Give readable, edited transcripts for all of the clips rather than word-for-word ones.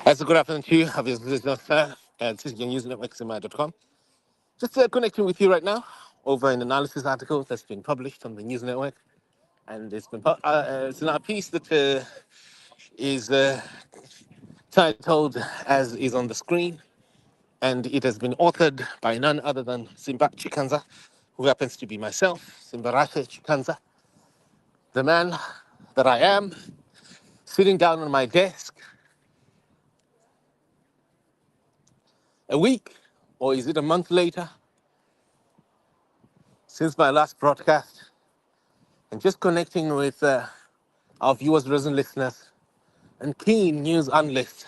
As a good afternoon to you, have your listeners, this is your news network, CMI.com. Just connecting with you right now over an analysis article that's been published on the news network. And it's a piece that is titled as is on the screen. And it has been authored by none other than Simba Chikanza, who happens to be myself, Simbarashe Chikanza, the man that I am, sitting down on my desk a week, or is it a month later, since my last broadcast, and just connecting with our viewers, resident listeners, and keen news analysts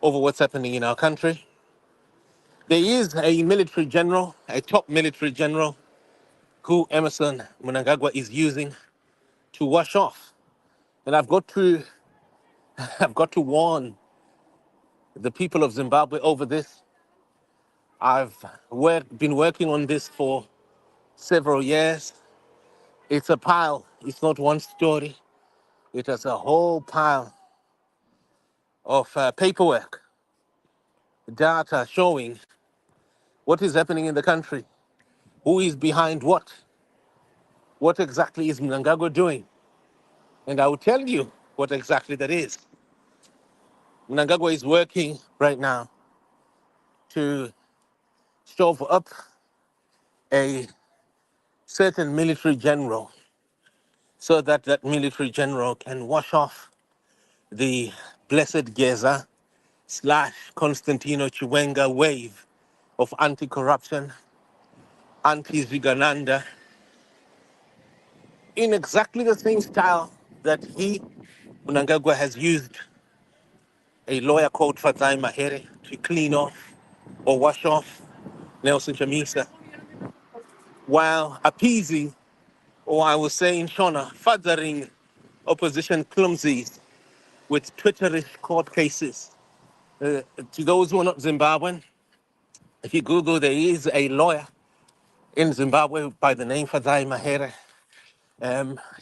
over what's happening in our country. There is a military general, a top military general, who Emerson Mnangagwa is using to wash off. And I've got to warn the people of Zimbabwe over this. Been working on this for several years. It's a pile. It's not one story. It has a whole pile of paperwork, data showing what is happening in the country, who is behind what exactly is Mnangagwa doing. And I will tell you what exactly that is. Mnangagwa is working right now to shove up a certain military general so that that military general can wash off the blessed GEZA / Constantino Chiwenga wave of anti-corruption, anti-Zigananda, in exactly the same style that Mnangagwa, has used a lawyer called Fadzayi Mahere to clean off or wash off Nelson Chamisa, while appeasing, or I was saying, Shona, fathering opposition clumsies with Twitterish court cases. To those who are not Zimbabwean, if you Google, there is a lawyer in Zimbabwe by the name Fadzayi Mahere.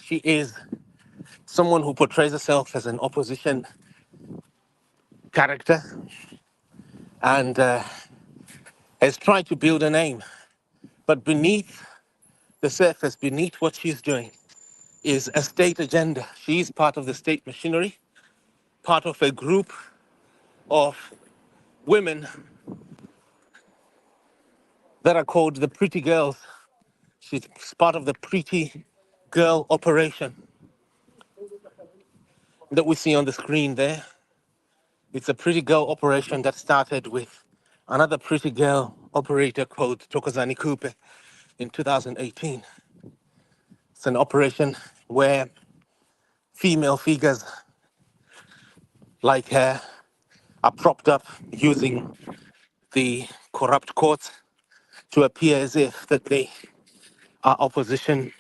She is someone who portrays herself as an opposition character and has tried to build a name. But beneath the surface, beneath what she's doing, is a state agenda. She's part of the state machinery, part of a group of women that are called the Pretty Girls. She's part of the Pretty Girl operation that we see on the screen there. It's a Pretty Girl operation that started with another Pretty Girl operator called Tokozani Kupe in 2018. It's an operation where female figures like her are propped up using the corrupt courts to appear as if that they are opposition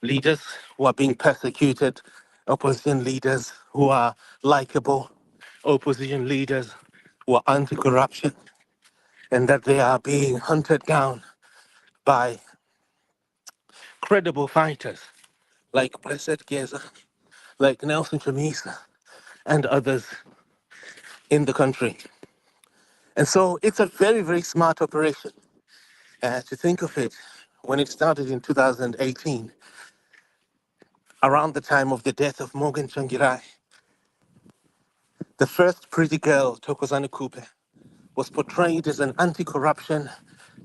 leaders who are being persecuted, opposition leaders who are likable, opposition leaders who are anti-corruption, and that they are being hunted down by credible fighters like Blessed Geza, like Nelson Chamisa, and others in the country. And so it's a very, very smart operation to think of it. When it started in 2018, around the time of the death of Morgan Changirai, the first pretty girl, Thokozani Kupe, was portrayed as an anti-corruption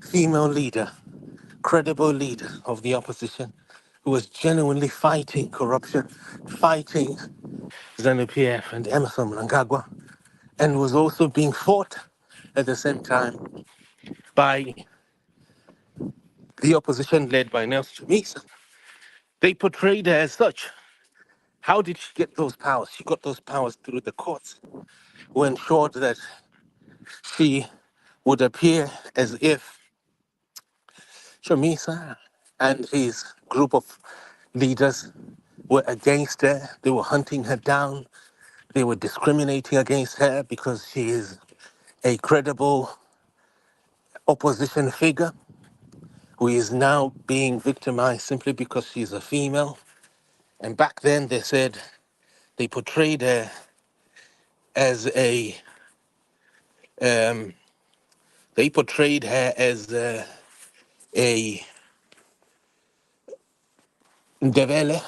female leader, credible leader of the opposition, who was genuinely fighting corruption, fighting ZANU-PF and Emerson Mnangagwa, and was also being fought at the same time by the opposition led by Nelson Chamisa. They portrayed her as such. How did she get those powers? She got those powers through the courts, who ensured that she would appear as if Chamisa and his group of leaders were against her. They were hunting her down. They were discriminating against her because she is a credible opposition figure who is now being victimized simply because she's a female. And back then they said they portrayed her as a um, they portrayed her as a Ndebele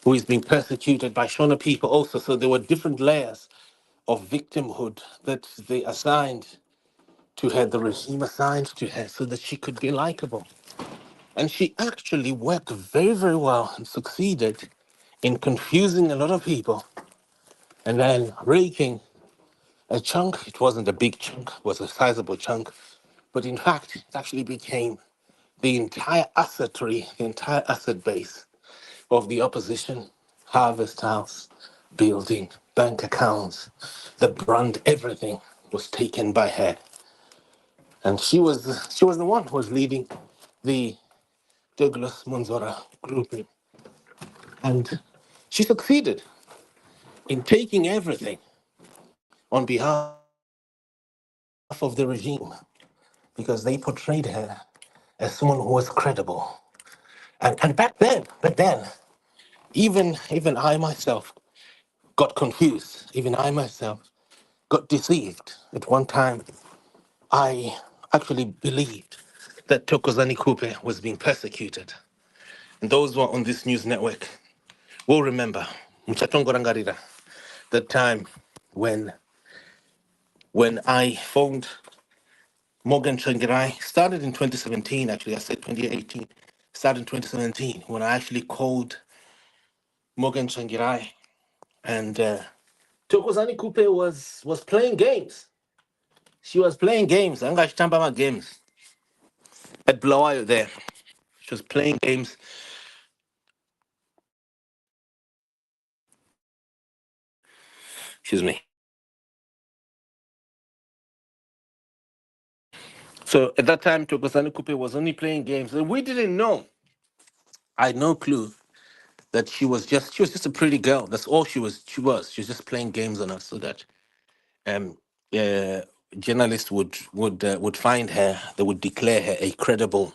who is being persecuted by Shona people also. So there were different layers of victimhood that they assigned to her, the regime assigned to her, so that she could be likable. And she actually worked very, very well and succeeded in confusing a lot of people and then raking a chunk. It wasn't a big chunk, it was a sizable chunk. But in fact, it actually became the entire asset tree, the entire asset base of the opposition, harvest house, building, bank accounts, the brand, everything was taken by her. And she was the one who was leading the Douglas Munzora grouping. And she succeeded in taking everything on behalf of the regime because they portrayed her as someone who was credible. And back then, even I myself got confused. Even I myself got deceived. At one time, I actually believed that Tokozani Kupe was being persecuted. And those who are on this news network will remember Mchatongo Rangarira, that time when when I phoned Morgan Changirai, started in 2017, actually, I said 2018, started in 2017, when I actually called Morgan Changirai and Tokozani Kupe was playing games. She was playing games. Angashitambama games at Blawayo there. She was playing games. Excuse me. So at that time, Tokozani Kupe was only playing games. And we didn't know. I had no clue that she was just a pretty girl. That's all she was just playing games on us so that um uh, journalists would find her. They would declare her a credible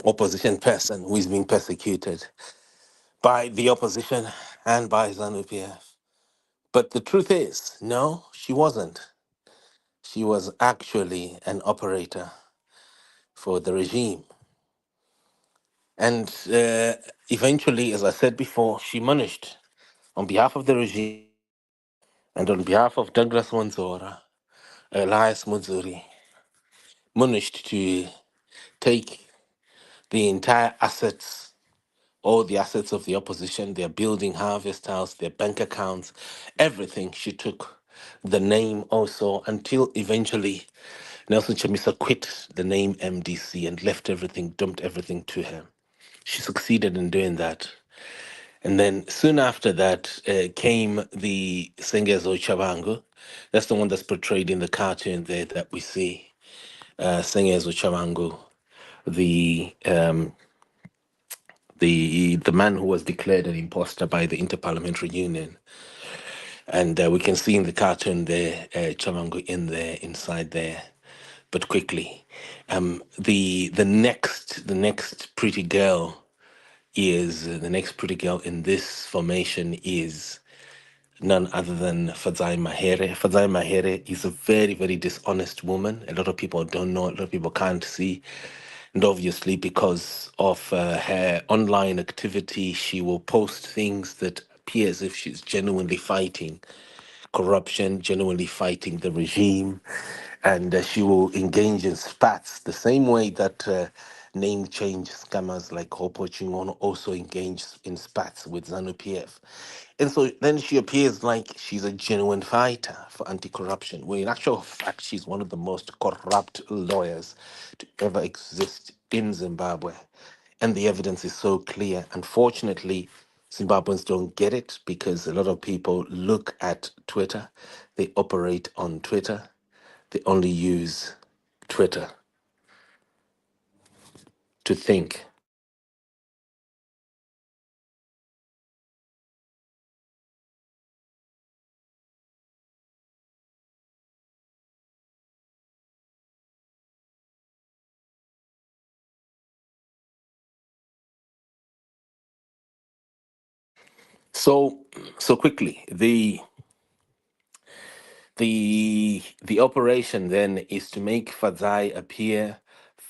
opposition person who is being persecuted by the opposition and by ZANU-PF. But the truth is, no, she wasn't. She was actually an operator for the regime. And eventually, as I said before, she managed, on behalf of the regime and on behalf of Douglas Manzora, Elias Muzuri, managed to take the entire assets, all the assets of the opposition, their building, harvest house, their bank accounts, everything. She took the name also until eventually Nelson Chamisa quit the name MDC and left everything, dumped everything to her. She succeeded in doing that. And then soon after that came the Sengezo Chabangu. That's the one that's portrayed in the cartoon there that we see. Sengezo Chabangu, the the man who was declared an imposter by the Interparliamentary Union, and we can see in the cartoon there Chamangu in there, inside there, but quickly. The next pretty girl is the next pretty girl in this formation is none other than Fadzayi Mahere. Fadzayi Mahere is a very, very dishonest woman. A lot of people don't know, a lot of people can't see. And obviously, because of her online activity, she will post things that appear as if she's genuinely fighting corruption, genuinely fighting the regime, and she will engage in spats the same way that name change scammers like Hopo Chingon also engage in spats with ZANU PF. And so then she appears like she's a genuine fighter for anti-corruption, when in actual fact she's one of the most corrupt lawyers to ever exist in Zimbabwe. And the evidence is so clear. Unfortunately, Zimbabweans don't get it because a lot of people look at Twitter, they operate on Twitter, they only use Twitter to think. So, so quickly, the The operation then is to make Fadzayi appear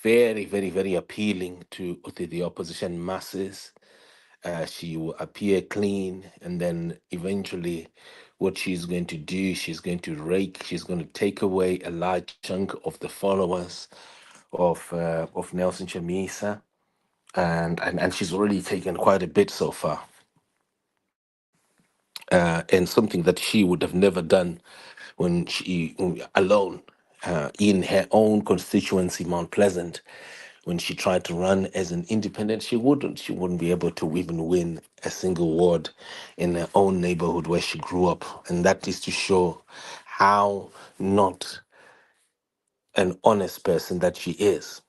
very, very, very appealing to the opposition masses. She will appear clean, and then eventually, what she's going to do, she's going to rake, she's going to take away a large chunk of the followers of Nelson Chamisa, and she's already taken quite a bit so far, and something that she would have never done when she alone in her own constituency, Mount Pleasant. When she tried to run as an independent, she wouldn't be able to even win a single ward in her own neighborhood where she grew up. And that is to show how not an honest person that she is.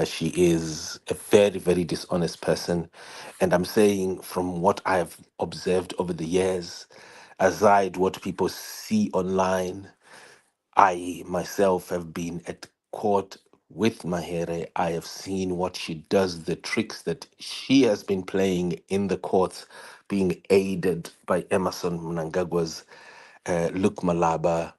She is a very, very dishonest person. And I'm saying, from what I've observed over the years, aside what people see online, I myself have been at court with Mahere. I have seen what she does, the tricks that she has been playing in the courts, being aided by Emerson Mnangagwa's Luke Malaba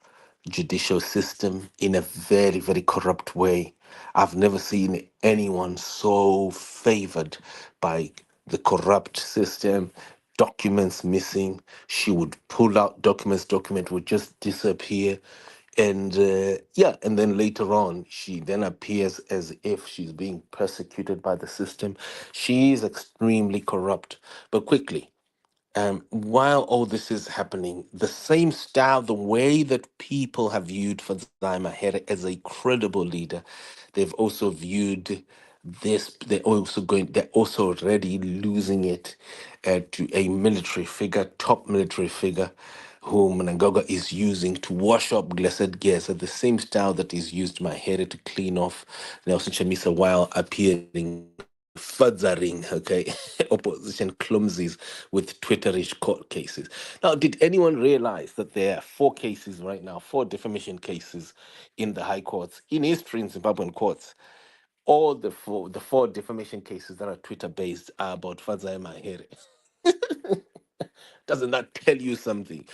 judicial system in a very, very corrupt way. I've never seen anyone so favored by the corrupt system. Documents missing. She would pull out documents, document would just disappear. And yeah, and then later on, she then appears as if she's being persecuted by the system. She is extremely corrupt. But quickly, while all this is happening, the same style, the way that people have viewed Fadzayi Mahere as a credible leader, they've also viewed this, they're also already losing it to a military figure, top military figure, whom Mnangagwa is using to wash up Blessed Geza, the same style that is used Mahere to clean off Nelson Chamisa while appearing furthering, okay, opposition clumsies with Twitterish court cases. Now, did anyone realize that there are four cases right now, four defamation cases in the high courts, in history in Zimbabwean courts? All the four defamation cases that are Twitter based are about Fadzayi Mahere. Doesn't that tell you something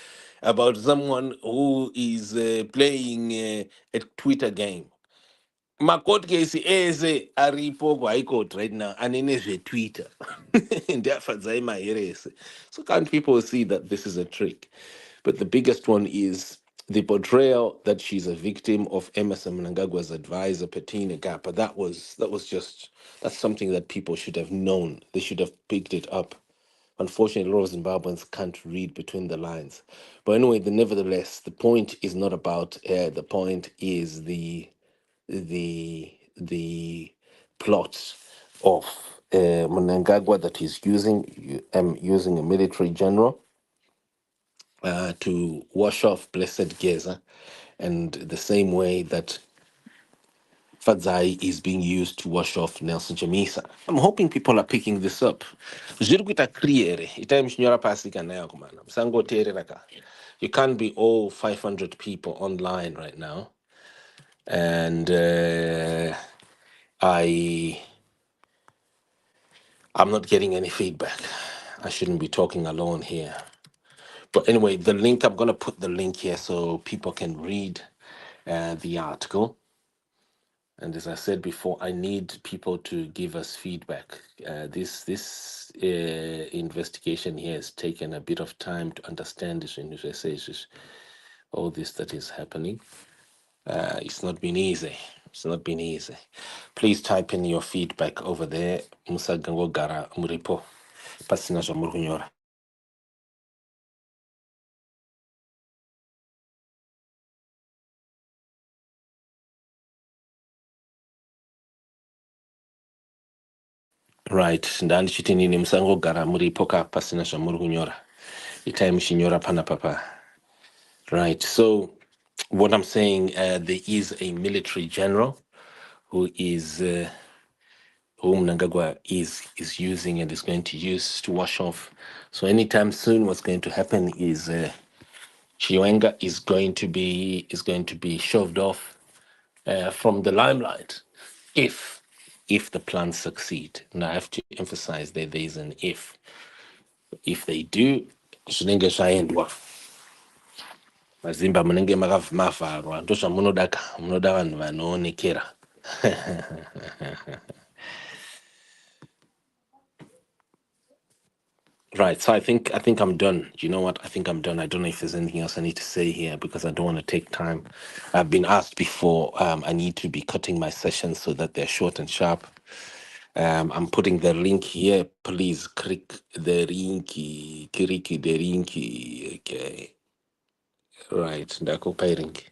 about someone who is playing a Twitter game? Ma-court case ese aripo kwa high court right now anene Twitter ndiyafadzayi mahere ese. So can't people see that this is a trick? But the biggest one is the portrayal that she's a victim of Emerson Mnangagwa's advisor Petina Gapa. That's something that people should have known. They should have picked it up. Unfortunately, a lot of Zimbabweans can't read between the lines. But anyway, nevertheless, the point is not about the point is the plot of Mnangagwa that he's using a military general to wash off Blessed Geza, and the same way that Fadzayi is being used to wash off Nelson Chamisa. I'm hoping people are picking this up. Zviri kuita clear, itai mchinyora pasi kana yako mana. Musangoteerera ka. You can't be all 500 people online right now. And I I'm not getting any feedback. I shouldn't be talking alone here. But anyway, the link, I'm going to put the link here so people can read the article. And as I said before, I need people to give us feedback. This investigation here has taken a bit of time to understand this investigation, all this that is happening. It's not been easy. It's not been easy. Please type in your feedback over there. Musa Gangogara Muripo. Pasina Jamurgunyora. Right. Ndani chitini ni msango gara muripo ka pasina Jamurgunyora. Itai mshinyora pana papa. Right. So what I'm saying, there is a military general who is whom Nangagwa is using and is going to use to wash off. So anytime soon, what's going to happen is Chiwenga is going to be shoved off from the limelight if the plans succeed. And I have to emphasize that there is an if. If they do, Shinenga Shaendwa. mazimba munenge mavarwa ndozvamunoda vanhu vanoonekera. Right, so I think I'm done. You know what? I think I'm done. I don't know if there's anything else I need to say here because I don't want to take time. I've been asked before. I need to be cutting my sessions so that they're short and sharp. I'm putting the link here. Please click the link. Click the link. Okay. Right. Ndakupa link.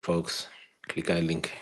Folks, click our link.